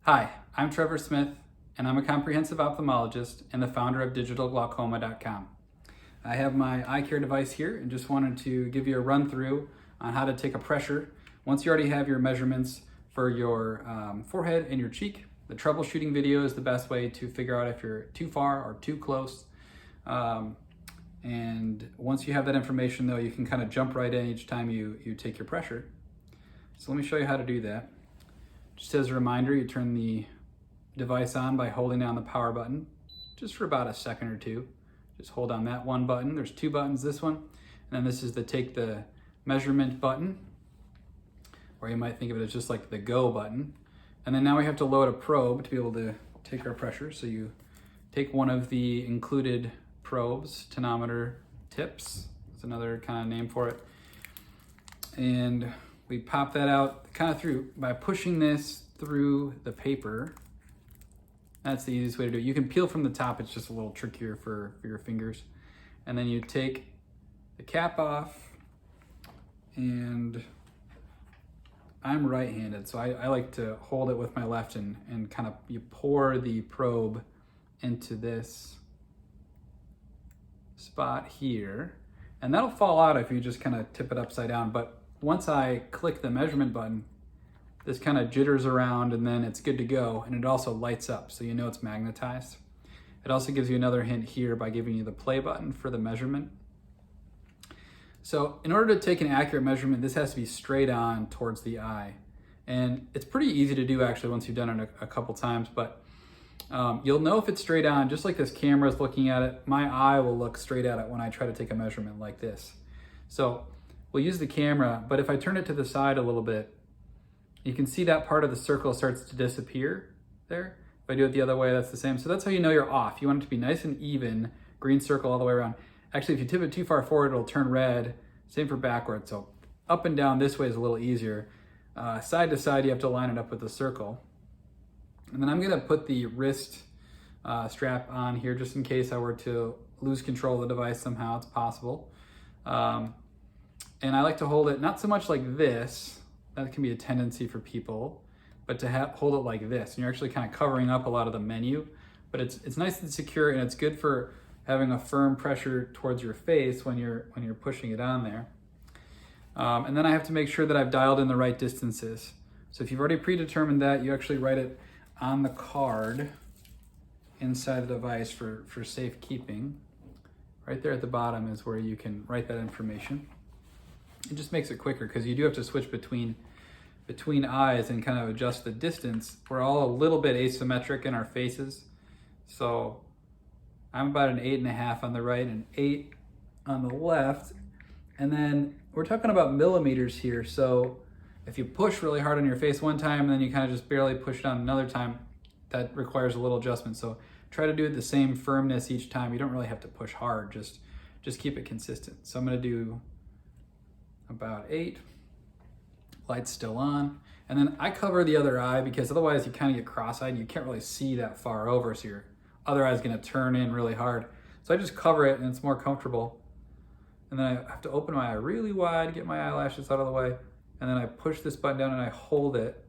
Hi, I'm Trevor Smith, and I'm a comprehensive ophthalmologist and the founder of digitalglaucoma.com. I have my iCare device here and just wanted to give you a run through on how to take a pressure. Once you already have your measurements for your forehead and your cheek, the troubleshooting video is the best way to figure out if you're too far or too close. And once you have that information though, you can kind of jump right in each time you take your pressure. So let me show you how to do that. Just as a reminder, you turn the device on by holding down the power button just for about a second or two. Just hold down that one button. There's two buttons, this one, and then this is the take the measurement button, or you might think of it as just like the go button. And then now we have to load a probe to be able to take our pressure. So you take one of the included probes, tonometer tips, that's another kind of name for it, and we pop that out kind of through by pushing this through the paper. That's the easiest way to do it. You can peel from the top, it's just a little trickier for your fingers. And then you take the cap off, and I'm right-handed, so I like to hold it with my left and kind of, you pour the probe into this spot here, and that'll fall out if you just kind of tip it upside down. But once I click the measurement button, this kind of jitters around and then it's good to go, and it also lights up so you know it's magnetized. It also gives you another hint here by giving you the play button for the measurement. So in order to take an accurate measurement, this has to be straight on towards the eye. And it's pretty easy to do actually once you've done it a couple times, but you'll know if it's straight on, just like this camera is looking at it. My eye will look straight at it when I try to take a measurement like this. So we'll use the camera, but if I turn it to the side a little bit, you can see that part of the circle starts to disappear there. If I do it the other way, that's the same. So that's how you know you're off. You want it to be nice and even, green circle all the way around. Actually, if you tip it too far forward, it'll turn red. Same for backward. So up and down this way is a little easier. Side to side, you have to line it up with the circle. And then I'm gonna put the wrist strap on here just in case I were to lose control of the device somehow. It's possible. And I like to hold it not so much like this, that can be a tendency for people, but to hold it like this. And you're actually kind of covering up a lot of the menu, but it's nice and secure, and it's good for having a firm pressure towards your face when you're pushing it on there. And then I have to make sure that I've dialed in the right distances. So if you've already predetermined that, you actually write it on the card inside the device for safekeeping. Right there at the bottom is where you can write that information. It just makes it quicker because you do have to switch between eyes and kind of adjust the distance. We're all a little bit asymmetric in our faces. So I'm about an 8.5 on the right and 8 on the left. And then we're talking about millimeters here. So if you push really hard on your face one time and then you kind of just barely push down another time, that requires a little adjustment. So try to do it the same firmness each time. You don't really have to push hard, just keep it consistent. So I'm gonna do about 8, light's still on. And then I cover the other eye because otherwise you kind of get cross-eyed. You can't really see that far over, so your other eye's gonna turn in really hard. So I just cover it and it's more comfortable. And then I have to open my eye really wide, get my eyelashes out of the way. And then I push this button down and I hold it.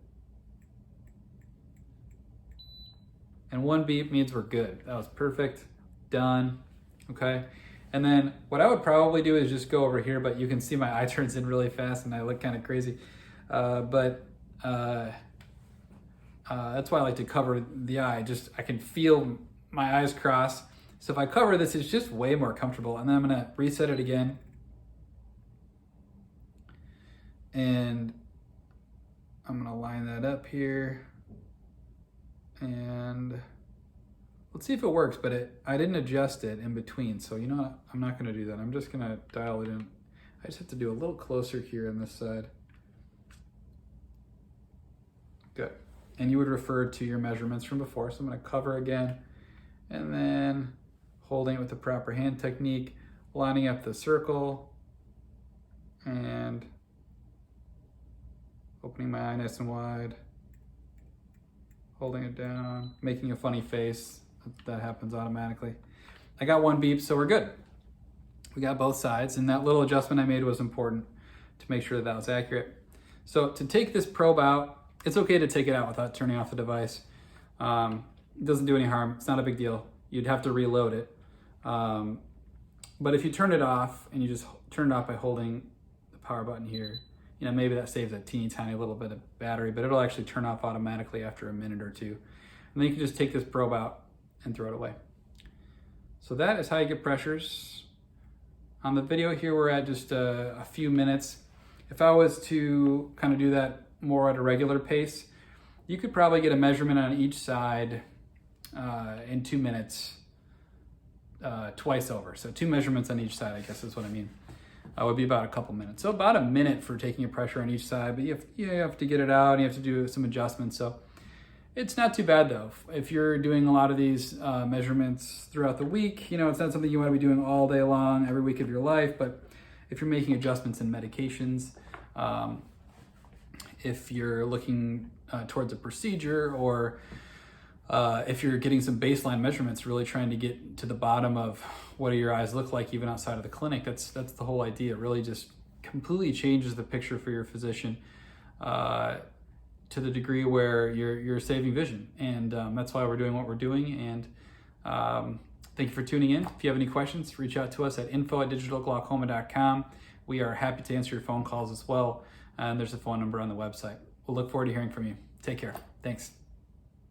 And one beep means we're good. That was perfect, done, okay? And then what I would probably do is just go over here, but you can see my eye turns in really fast and I look kind of crazy. That's why I like to cover the eye. I can feel my eyes cross. So if I cover this, it's just way more comfortable. And then I'm gonna reset it again. And I'm gonna line that up here. And let's see if it works, but I didn't adjust it in between. So you know what? I'm not gonna do that. I'm just gonna dial it in. I just have to do a little closer here on this side. Good. And you would refer to your measurements from before. So I'm gonna cover again, and then holding it with the proper hand technique, lining up the circle, and opening my eye nice and wide, holding it down, making a funny face. That happens automatically. I got one beep, so we're good. We got both sides, and that little adjustment I made was important to make sure that was accurate. So to take this probe out, it's okay to take it out without turning off the device. It doesn't do any harm. It's not a big deal. You'd have to reload it. But if you turn it off and you just turn it off by holding the power button here, you know, maybe that saves a teeny tiny little bit of battery, but it'll actually turn off automatically after a minute or two. And then you can just take this probe out and throw it away. So that is how you get pressures. On the video here, we're at just a few minutes. If I was to kind of do that more at a regular pace, you could probably get a measurement on each side in 2 minutes twice over. So 2 measurements on each side, I guess is what I mean. Would be about a couple minutes. So about a minute for taking a pressure on each side, but you have to get it out and you have to do some adjustments. So it's not too bad though. If you're doing a lot of these measurements throughout the week, you know, it's not something you want to be doing all day long, every week of your life, but if you're making adjustments in medications, if you're looking towards a procedure, or if you're getting some baseline measurements, really trying to get to the bottom of what do your eyes look like even outside of the clinic, that's the whole idea. It really just completely changes the picture for your physician to the degree where you're saving vision. And that's why we're doing what we're doing. And thank you for tuning in. If you have any questions, reach out to us at info@digitalglaucoma.com. We are happy to answer your phone calls as well. And there's a phone number on the website. We'll look forward to hearing from you. Take care. Thanks.